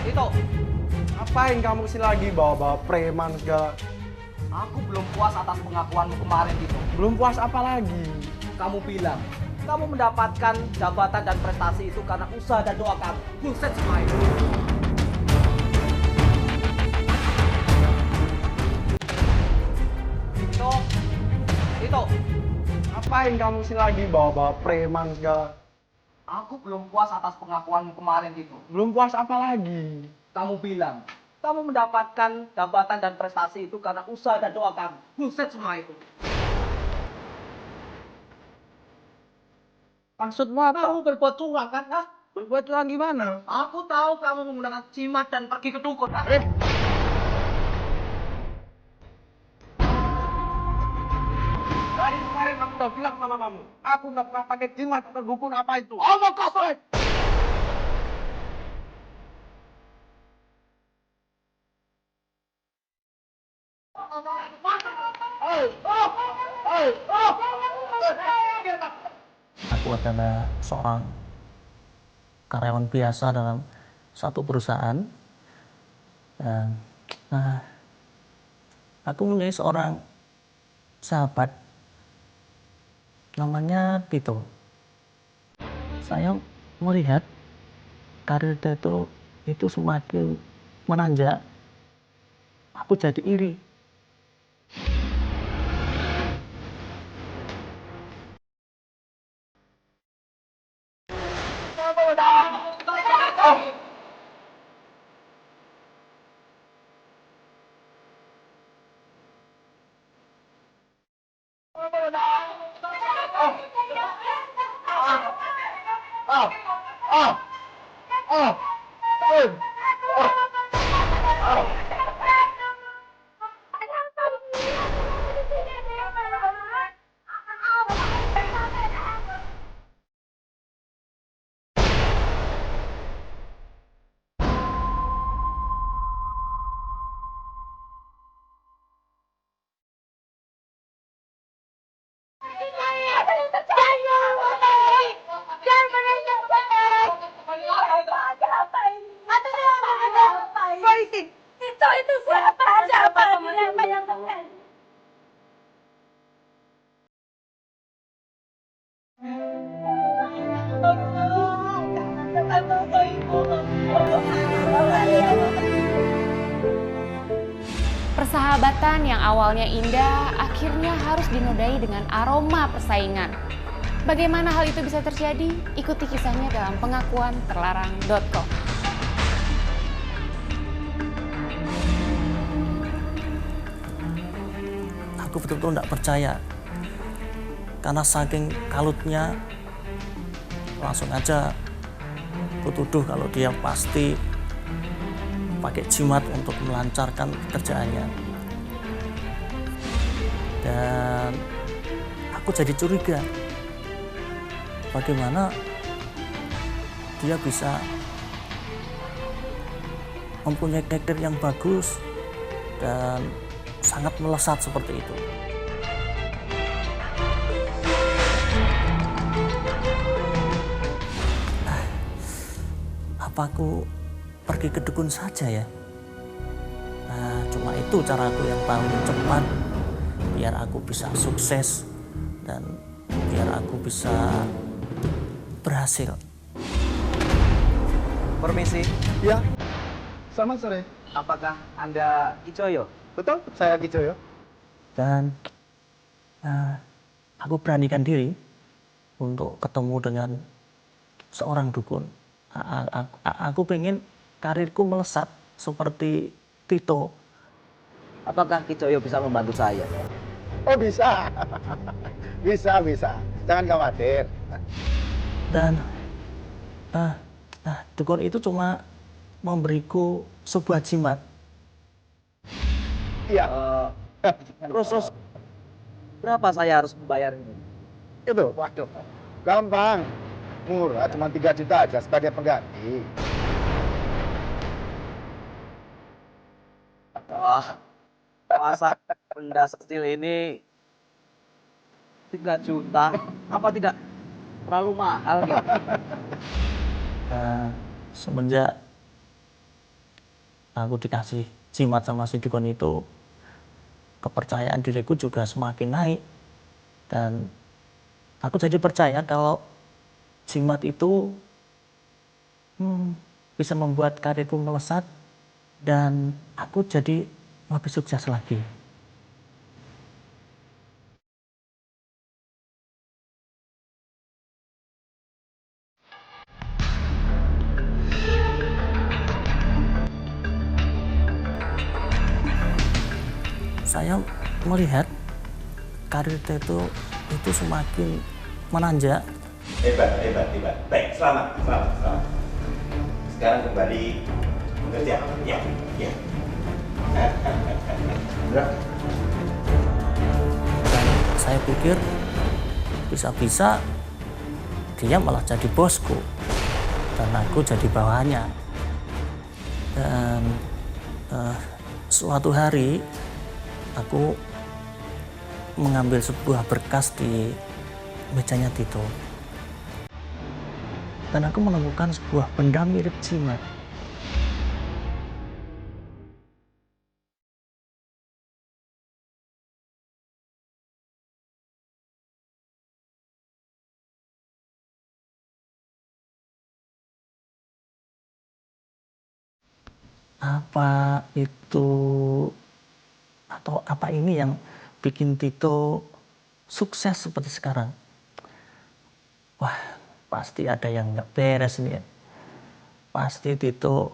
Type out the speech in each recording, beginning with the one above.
Itu, Ngapain kamu sih lagi bawa-bawa preman segala? aku belum puas atas pengakuanmu kemarin itu. Belum puas apa lagi? Kamu bilang, kamu mendapatkan jabatan dan prestasi itu karena usaha dan doa kamu. Bullshit semua itu. Itu, itu, Ngapain kamu sih lagi bawa-bawa preman segala? aku belum puas atas pengakuanmu kemarin itu. Belum puas apa lagi? Kamu bilang, kamu mendapatkan jabatan dan prestasi itu karena usaha dan doa kamu. Bullshit semua itu. Maksudmu apa? Kamu berbuat curang kan? Hah? Berbuat curang gimana? Aku tahu kamu menggunakan jimat dan pergi ke dukun. Dari kemarin kamu udah bilang sama kamu, aku nggak pernah pakai jimat atau dukun apa itu. Omong kosong! Aku adalah seorang karyawan biasa dalam satu perusahaan dan nah, aku mempunyai seorang sahabat namanya Tito. Saya melihat karir Tito itu semakin menanjak. Aku jadi iri. Itu siapa? Siapa yang terjadi? Persahabatan yang awalnya indah akhirnya harus dinodai dengan aroma persaingan. Bagaimana hal itu bisa terjadi? Ikuti kisahnya dalam pengakuan terlarang.com. Aku betul-betul tidak percaya karena saking kalutnya langsung aja aku tuduh kalau dia pasti pakai jimat untuk melancarkan pekerjaannya. Dan aku jadi curiga bagaimana dia bisa mempunyai karakter yang bagus dan sangat melesat seperti itu. Apa aku pergi ke dukun saja ya? Nah, cuma itu caraku yang paling cepat biar aku bisa sukses dan biar aku bisa berhasil. Permisi, Ya, selamat sore. apakah Anda Icoyo? Betul, saya Kijoyo. Dan aku beranikan diri untuk ketemu dengan seorang dukun. Aku pengen karirku melesat seperti Tito. Apakah Kicoyo bisa membantu saya? Oh bisa, bisa. Jangan khawatir. Dan dukun itu cuma memberiku sebuah jimat. Iya, Terus berapa saya harus membayar ini? itu. Waduh, gampang. Murah, cuma 3 juta aja sebagai pengganti. Wah, masa benda sekecil ini 3 juta? Apa tidak terlalu mahal gitu? Semenjak aku dikasih jimat sama si dukun itu, kepercayaan diriku juga semakin naik. Dan aku jadi percaya kalau jimat itu bisa membuat karirku melesat dan aku jadi lebih sukses lagi. Saya melihat karir itu semakin menanjak. Hebat. Baik, selamat. Sekarang kembali bekerja. Ya. Saya pikir bisa-bisa dia malah jadi bosku dan aku jadi bawahannya. Dan suatu hari aku mengambil sebuah berkas di mejanya Tito dan aku menemukan sebuah benda mirip jimat. Apa itu atau apa ini yang bikin Tito sukses seperti sekarang? Wah, pasti ada yang nggak beres nih ya. Pasti Tito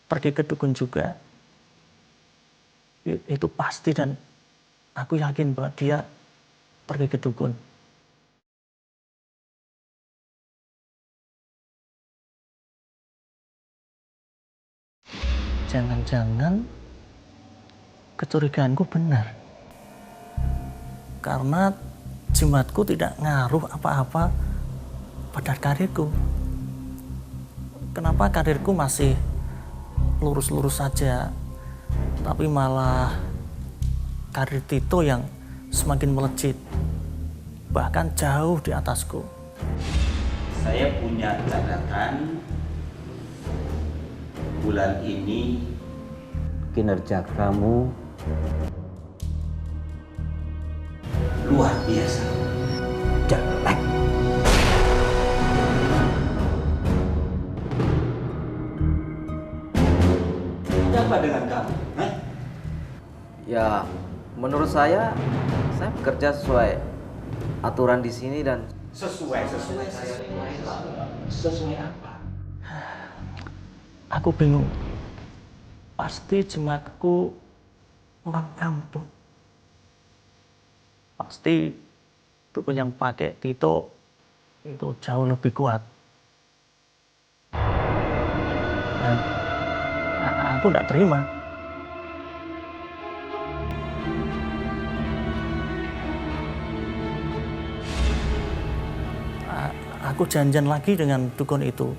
pergi ke dukun juga. Itu pasti, dan aku yakin bahwa dia pergi ke dukun. Jangan-jangan kecurigaanku benar. Karena jimatku tidak ngaruh apa-apa pada karirku. Kenapa karirku masih lurus-lurus saja, tapi malah karir Tito yang semakin melejit, bahkan jauh di atasku. Saya punya catatan bulan ini kinerja kamu luar biasa jelek. Apa dengan kamu? Hah? Ya, menurut saya bekerja sesuai aturan di sini dan Sesuai apa? Aku bingung. Pasti jimatku orang kampung. Pasti dukun yang pakai Tito itu jauh lebih kuat. Dan aku tidak terima. Aku janjian lagi dengan dukun itu.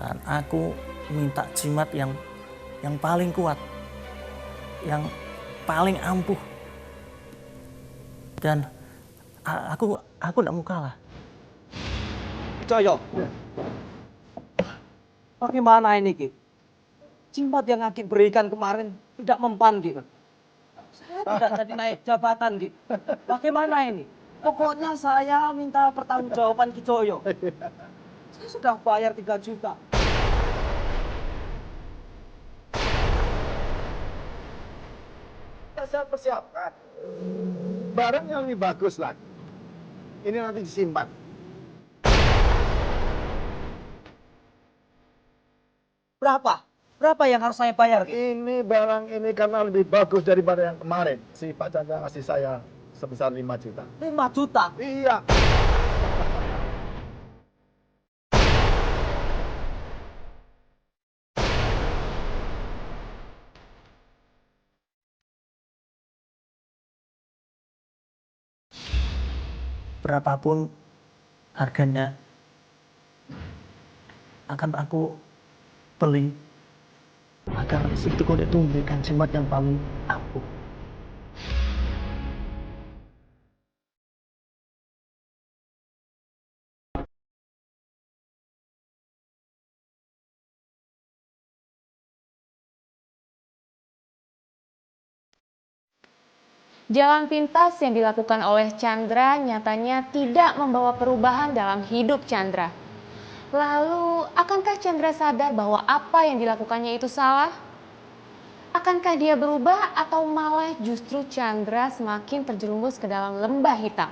Dan aku minta jimat yang paling kuat, yang paling ampuh. Dan aku tidak mau kalah. Coyo. Bagaimana ini, Ki? Jimat yang Aki berikan kemarin tidak mempan, Ki. Saya tidak jadi naik jabatan, Ki. Bagaimana ini? Pokoknya saya minta pertanggungjawaban Ki Coyo. Saya sudah bayar 3 juta. Saya persiapkan barang yang lebih bagus lagi. Ini nanti disimpan. Berapa? Berapa yang harus saya bayar, Ki? Ini barang ini karena lebih bagus daripada yang kemarin. Si Pak Chandra ngasih saya sebesar 5 juta. 5 juta? Iya. Berapapun harganya akan aku beli agar si dukun itu memberikan jimat yang paling ampuh. Jalan pintas yang dilakukan oleh Chandra nyatanya tidak membawa perubahan dalam hidup Chandra. Lalu, akankah Chandra sadar bahwa apa yang dilakukannya itu salah? Akankah dia berubah atau malah justru Chandra semakin terjerumus ke dalam lembah hitam?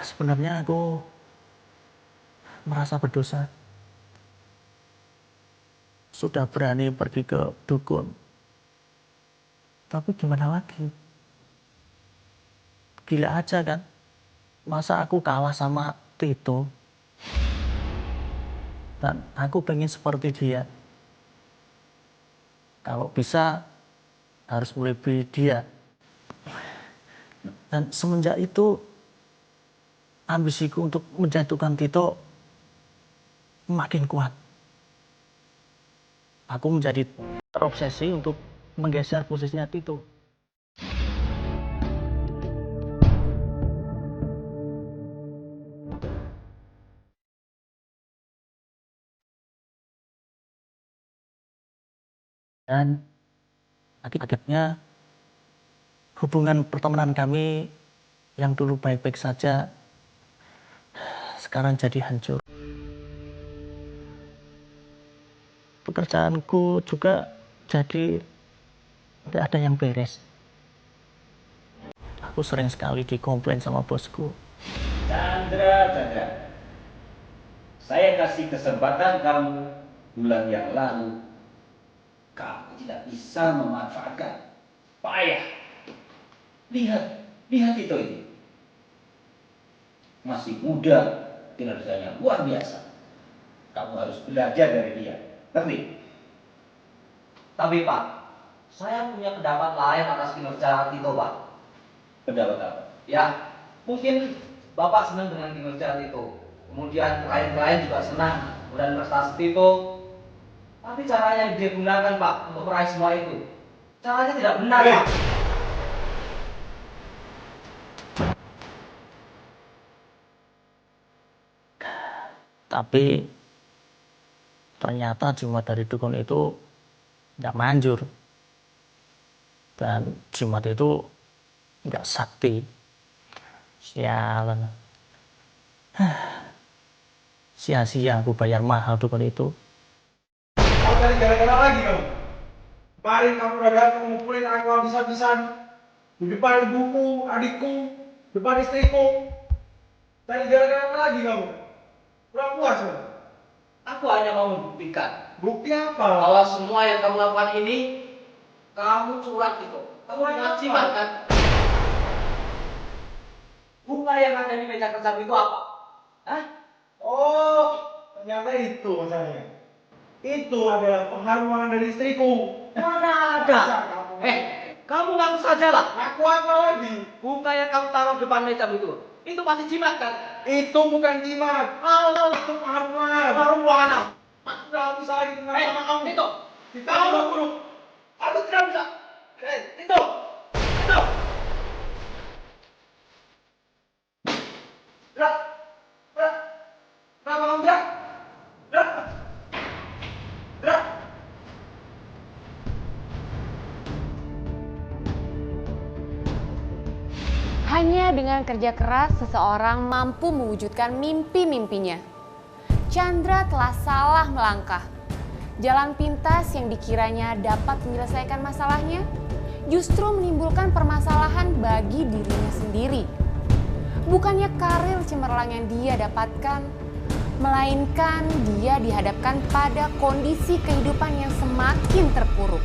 Sebenarnya aku merasa berdosa. Sudah berani pergi ke dukun. Tapi gimana lagi? Gila aja kan? Masa aku kalah sama Tito? Dan aku pengen seperti dia. Kalau bisa harus melebihi dia. Dan semenjak itu ambisiku untuk menjatuhkan Tito makin kuat. Aku menjadi terobsesi untuk menggeser posisinya Tito. Dan akibatnya hubungan pertemanan kami yang dulu baik-baik saja sekarang jadi hancur. Pekerjaanku juga jadi tidak ada yang beres. Aku sering sekali dikomplain sama bosku. Chandra. Saya kasih kesempatan kamu bulan yang lalu. Kamu tidak bisa memanfaatkan. Payah. Lihat itu ini. Masih muda, kinerjanya luar biasa. Kamu harus belajar dari dia. Ngerti? Tapi Pak, saya punya pendapat lain atas kinerja Tito Pak. Pendapat apa? Ya, mungkin Bapak senang dengan kinerja Tito. Kemudian klien-klien juga senang dan prestasi Tito. Tapi caranya yang dia gunakan Pak untuk meraih semua itu, caranya tidak benar Pak. Tapi ternyata jimat dari dukun itu tidak manjur. Dan jimat itu tidak sakti. Sialan. Sia-sia aku bayar mahal dukun itu. Kau cari gara-gara lagi kamu. Kemarin kamu udah datang ngumpulin aku habis-habisan. Di depan ibuku, adikku, depan istriku. Cari gara-gara lagi kamu. Kurang puas kamu. Aku hanya mau membuktikan Bukti apa? bahwa semua yang kamu lakukan ini, kamu curang Tito. Kamu hanya jimat kan? Bunga yang ada di meja kerja itu apa? Hah? Oh, ternyata itu masalahnya. Itu adalah pengharuman dari istriku. Mana ada? Kamu ngaku saja lah. Aku apa lagi? Bunga yang kamu taruh depan meja itu pasti jimat kan? Itu bukan jimat. Itu pengharuman. Baru mana? Aku nggak bisa lagi kenal sama kamu. Tito, Kita juga buruk. aku tidak bisa. Tito. Kenapa kamu bilang? Hanya dengan kerja keras, seseorang mampu mewujudkan mimpi-mimpinya. Chandra telah salah melangkah. Jalan pintas yang dikiranya dapat menyelesaikan masalahnya, justru menimbulkan permasalahan bagi dirinya sendiri. Bukannya karir cemerlang yang dia dapatkan, melainkan dia dihadapkan pada kondisi kehidupan yang semakin terpuruk.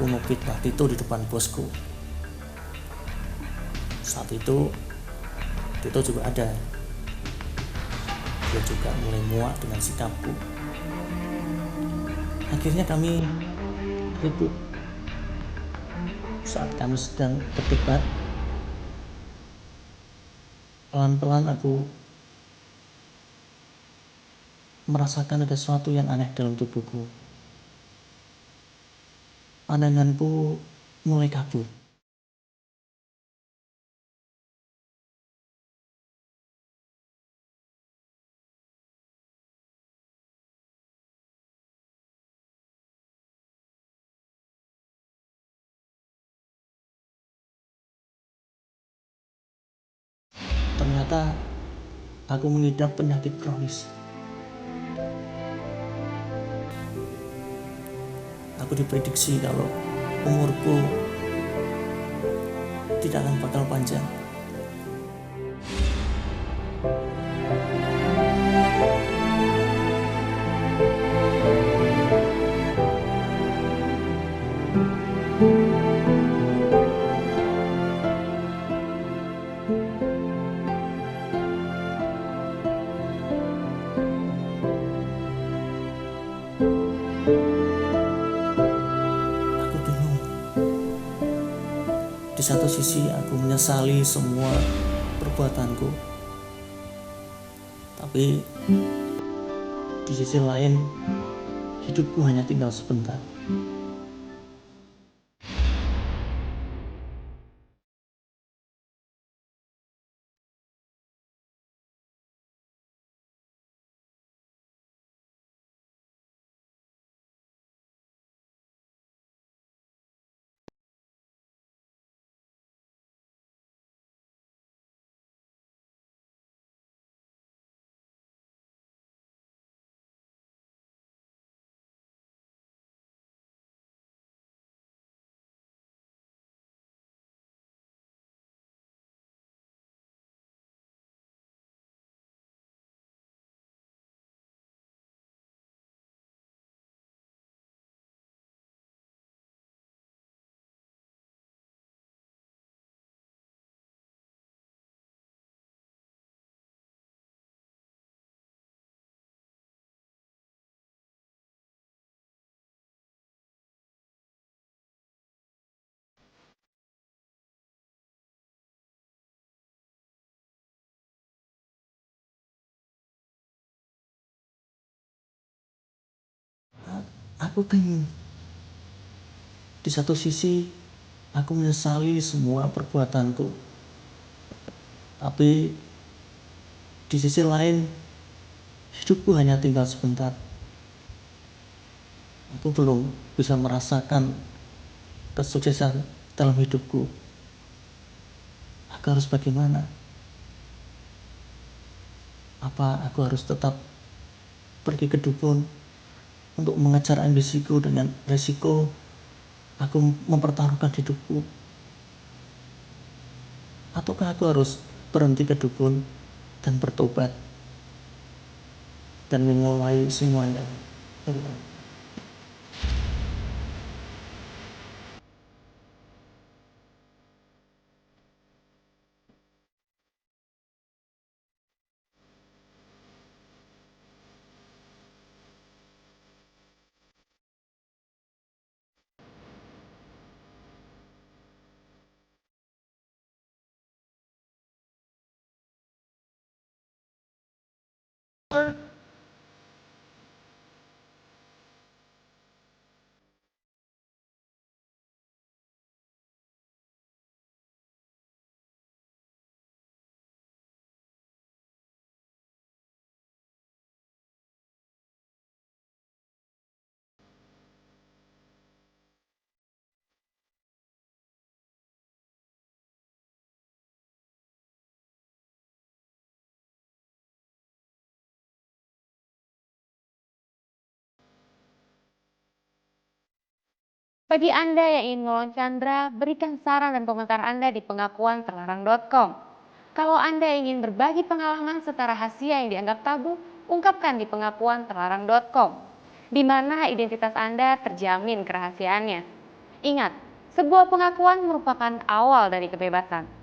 Aku mau fitnah Tito di depan bosku. Saat itu Tito juga ada. Dia juga mulai muak dengan sikapku. Akhirnya kami ribut. Saat kami sedang berdebat, pelan-pelan aku merasakan ada sesuatu yang aneh dalam tubuhku. Pandanganku mulai kabur. Ternyata aku mengidap penyakit kronis. Aku diprediksi kalau umurku tidak akan bakal panjang. Aku bingung. Di satu sisi aku menyesali semua perbuatanku, tapi di sisi lain hidupku hanya tinggal sebentar. Aku bingung. Di satu sisi aku menyesali semua perbuatanku, tapi di sisi lain hidupku hanya tinggal sebentar. Aku belum bisa merasakan kesuksesan dalam hidupku. Aku harus bagaimana? Apa aku harus tetap pergi ke dukun untuk mengejar ambisiku dengan resiko aku mempertaruhkan hidupku? Ataukah aku harus berhenti ke dukun dan bertobat dan memulai semuanya? Bagi Anda yang ingin menolong Chandra, berikan saran dan komentar Anda di pengakuanterlarang.com. Kalau Anda ingin berbagi pengalaman serta rahasia yang dianggap tabu, ungkapkan di pengakuanterlarang.com, di mana identitas Anda terjamin kerahasiaannya. Ingat, sebuah pengakuan merupakan awal dari kebebasan.